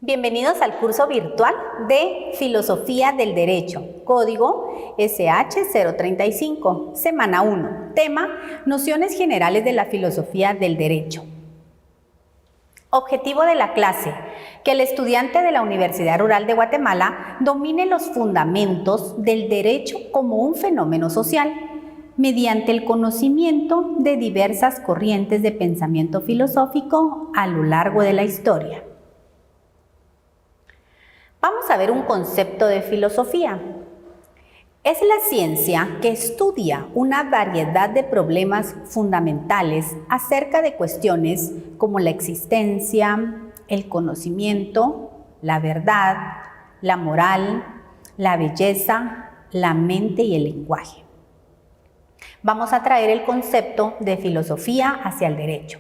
Bienvenidos al curso virtual de Filosofía del Derecho, código SH035, semana 1, tema Nociones generales de la filosofía del derecho. Objetivo de la clase: que el estudiante de la Universidad Rural de Guatemala domine los fundamentos del derecho como un fenómeno social, mediante el conocimiento de diversas corrientes de pensamiento filosófico a lo largo de la historia. Vamos a ver un concepto de filosofía. Es la ciencia que estudia una variedad de problemas fundamentales acerca de cuestiones como la existencia, el conocimiento, la verdad, la moral, la belleza, la mente y el lenguaje. Vamos a traer el concepto de filosofía hacia el derecho.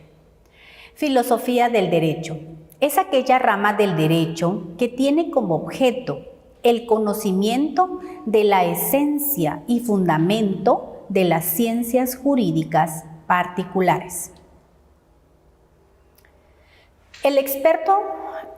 Filosofía del derecho es aquella rama del derecho que tiene como objeto el conocimiento de la esencia y fundamento de las ciencias jurídicas particulares. El experto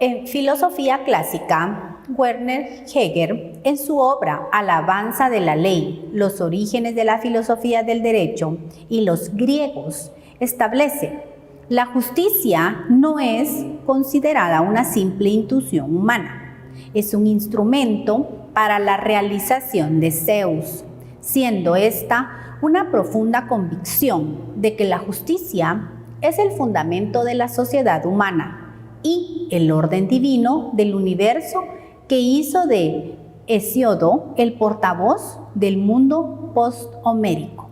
en filosofía clásica, Werner Heger, en su obra Alabanza de la ley, los orígenes de la filosofía del derecho y los griegos, establece: la justicia no es considerada una simple intuición humana, es un instrumento para la realización de Zeus, siendo esta una profunda convicción de que la justicia es el fundamento de la sociedad humana y el orden divino del universo que hizo de Hesíodo el portavoz del mundo post-homérico.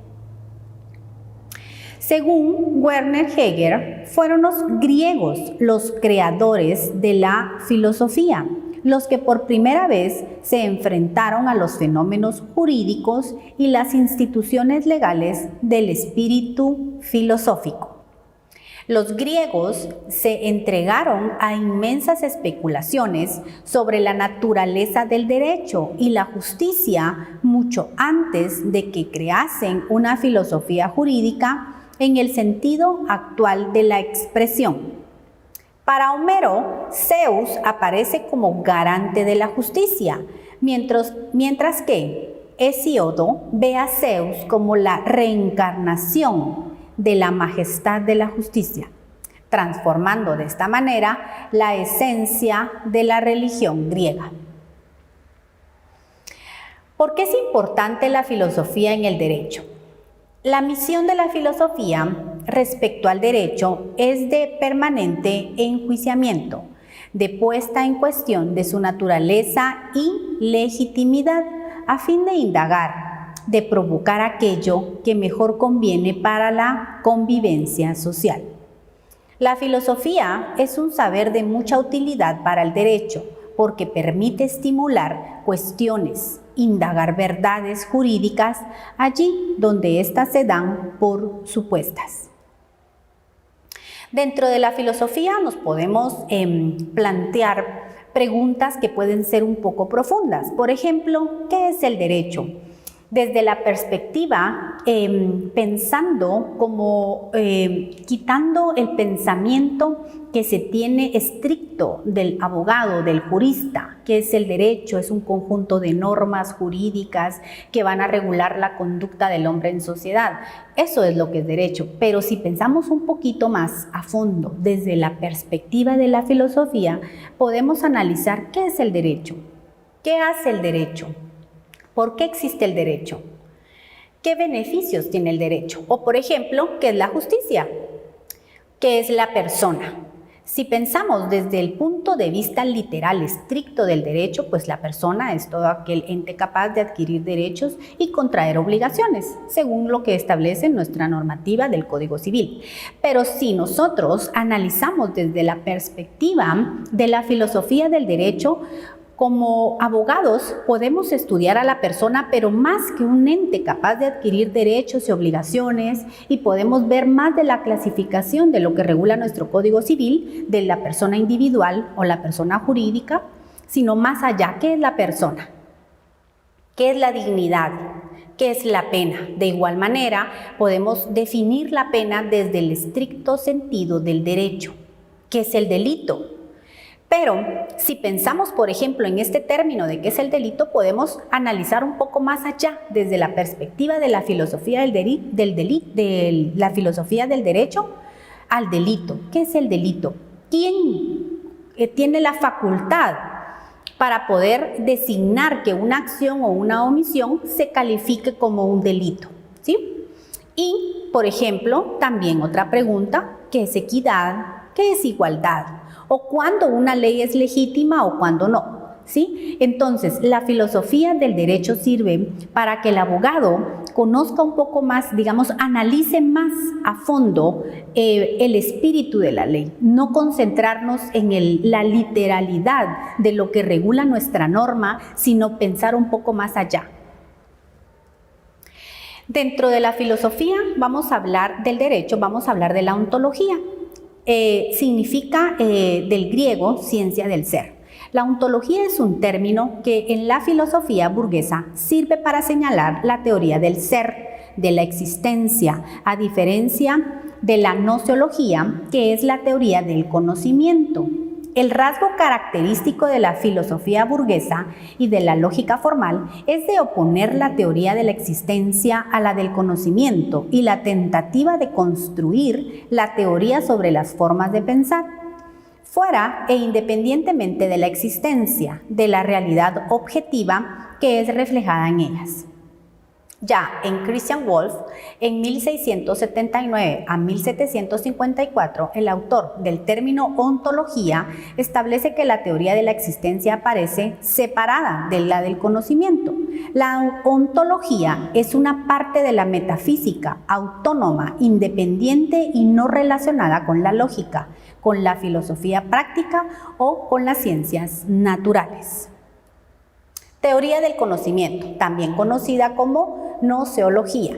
Según Werner Heger, fueron los griegos los creadores de la filosofía, los que por primera vez se enfrentaron a los fenómenos jurídicos y las instituciones legales del espíritu filosófico. Los griegos se entregaron a inmensas especulaciones sobre la naturaleza del derecho y la justicia mucho antes de que creasen una filosofía jurídica en el sentido actual de la expresión. Para Homero, Zeus aparece como garante de la justicia, mientras que Hesíodo ve a Zeus como la reencarnación de la majestad de la justicia, transformando de esta manera la esencia de la religión griega. ¿Por qué es importante la filosofía en el derecho? La misión de la filosofía respecto al derecho es de permanente enjuiciamiento, de puesta en cuestión de su naturaleza y legitimidad, a fin de indagar, de provocar aquello que mejor conviene para la convivencia social. La filosofía es un saber de mucha utilidad para el derecho, porque permite estimular cuestiones, indagar verdades jurídicas allí donde éstas se dan por supuestas. Dentro de la filosofía nos podemos plantear preguntas que pueden ser un poco profundas. Por ejemplo, ¿qué es el derecho? Desde la perspectiva, pensando como quitando el pensamiento que se tiene estricto del abogado, del jurista, que es el derecho, es un conjunto de normas jurídicas que van a regular la conducta del hombre en sociedad. Eso es lo que es derecho, pero si pensamos un poquito más a fondo, desde la perspectiva de la filosofía, podemos analizar qué es el derecho, qué hace el derecho, ¿por qué existe el derecho? ¿Qué beneficios tiene el derecho? O, por ejemplo, ¿qué es la justicia? ¿Qué es la persona? Si pensamos desde el punto de vista literal, estricto del derecho, pues la persona es todo aquel ente capaz de adquirir derechos y contraer obligaciones, según lo que establece nuestra normativa del Código Civil. Pero si nosotros analizamos desde la perspectiva de la filosofía del derecho, como abogados podemos estudiar a la persona, pero más que un ente capaz de adquirir derechos y obligaciones, y podemos ver más de la clasificación de lo que regula nuestro Código Civil, de la persona individual o la persona jurídica, sino más allá. ¿Qué es la persona? ¿Qué es la dignidad? ¿Qué es la pena? De igual manera, podemos definir la pena desde el estricto sentido del derecho. ¿Qué es el delito? Pero si pensamos, por ejemplo, en este término de qué es el delito, podemos analizar un poco más allá desde la perspectiva de la filosofía de la filosofía del derecho al delito. ¿Qué es el delito? ¿Quién tiene la facultad para poder designar que una acción o una omisión se califique como un delito? ¿Sí? Y, por ejemplo, también otra pregunta, ¿qué es equidad? ¿Qué es igualdad? O cuándo una ley es legítima o cuándo no, ¿sí? Entonces, la filosofía del derecho sirve para que el abogado conozca un poco más, digamos, analice más a fondo el espíritu de la ley, no concentrarnos en la literalidad de lo que regula nuestra norma, sino pensar un poco más allá. Dentro de la filosofía vamos a hablar del derecho, vamos a hablar de la ontología. Significa del griego ciencia del ser. La ontología es un término que en la filosofía burguesa sirve para señalar la teoría del ser, de la existencia, a diferencia de la gnoseología, que es la teoría del conocimiento. El rasgo característico de la filosofía burguesa y de la lógica formal es de oponer la teoría de la existencia a la del conocimiento y la tentativa de construir la teoría sobre las formas de pensar, fuera e independientemente de la existencia, de la realidad objetiva que es reflejada en ellas. Ya en Christian Wolff, en 1679 a 1754, el autor del término ontología establece que la teoría de la existencia aparece separada de la del conocimiento. La ontología es una parte de la metafísica, autónoma, independiente y no relacionada con la lógica, con la filosofía práctica o con las ciencias naturales. Teoría del conocimiento, también conocida como gnoseología.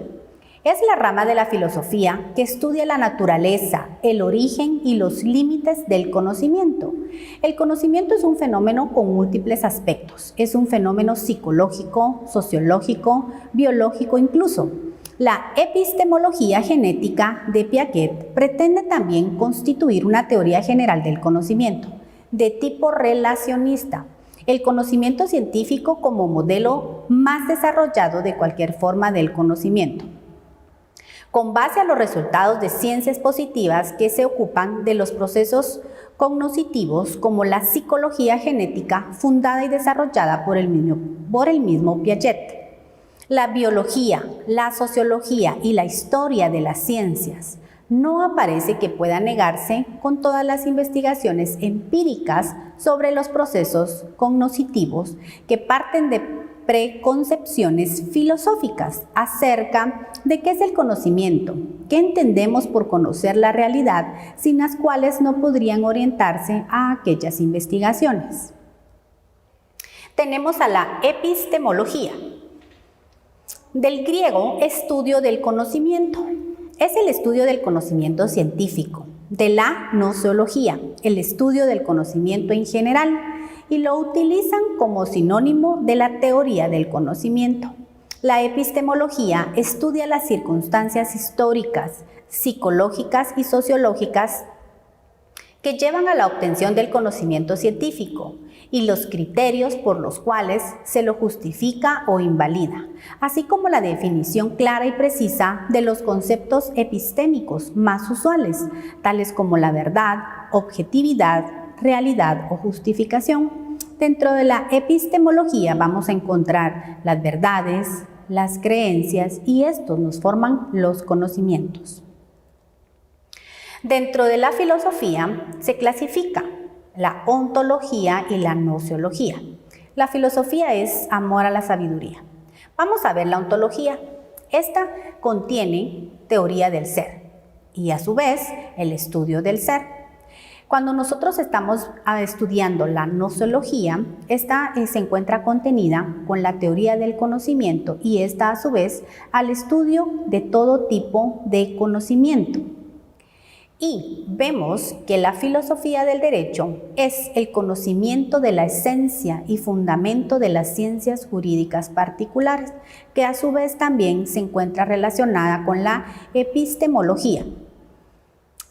Es la rama de la filosofía que estudia la naturaleza, el origen y los límites del conocimiento. El conocimiento es un fenómeno con múltiples aspectos. Es un fenómeno psicológico, sociológico, biológico incluso. La epistemología genética de Piaget pretende también constituir una teoría general del conocimiento, de tipo relacionista. El conocimiento científico como modelo más desarrollado de cualquier forma del conocimiento, con base a los resultados de ciencias positivas que se ocupan de los procesos cognitivos como la psicología genética fundada y desarrollada por el mismo Piaget. La biología, la sociología y la historia de las ciencias no aparece que pueda negarse con todas las investigaciones empíricas sobre los procesos cognitivos que parten de preconcepciones filosóficas acerca de qué es el conocimiento, qué entendemos por conocer la realidad, sin las cuales no podrían orientarse a aquellas investigaciones. Tenemos a la epistemología, del griego estudio del conocimiento. Es el estudio del conocimiento científico, de la gnoseología, el estudio del conocimiento en general, y lo utilizan como sinónimo de la teoría del conocimiento. La epistemología estudia las circunstancias históricas, psicológicas y sociológicas que llevan a la obtención del conocimiento científico y los criterios por los cuales se lo justifica o invalida, así como la definición clara y precisa de los conceptos epistémicos más usuales, tales como la verdad, objetividad, realidad o justificación. Dentro de la epistemología vamos a encontrar las verdades, las creencias, y estos nos forman los conocimientos. Dentro de la filosofía se clasifica la ontología y la gnoseología. La filosofía es amor a la sabiduría. Vamos a ver la ontología. Esta contiene teoría del ser y a su vez el estudio del ser. Cuando nosotros estamos estudiando la gnoseología, esta se encuentra contenida con la teoría del conocimiento y esta a su vez al estudio de todo tipo de conocimiento. Y vemos que la filosofía del derecho es el conocimiento de la esencia y fundamento de las ciencias jurídicas particulares, que a su vez también se encuentra relacionada con la epistemología.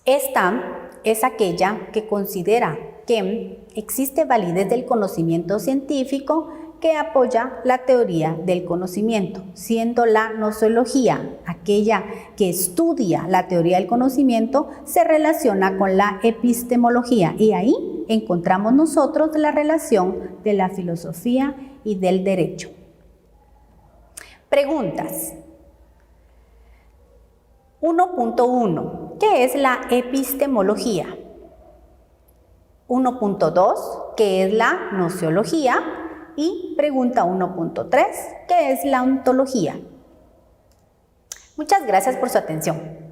Esta es aquella que considera que existe validez del conocimiento científico que apoya la teoría del conocimiento, siendo la gnosiología, aquella que estudia la teoría del conocimiento, se relaciona con la epistemología y ahí encontramos nosotros la relación de la filosofía y del derecho. Preguntas. 1.1. ¿Qué es la epistemología? 1.2. ¿Qué es la gnosiología? Y pregunta 1.3, ¿qué es la ontología? Muchas gracias por su atención.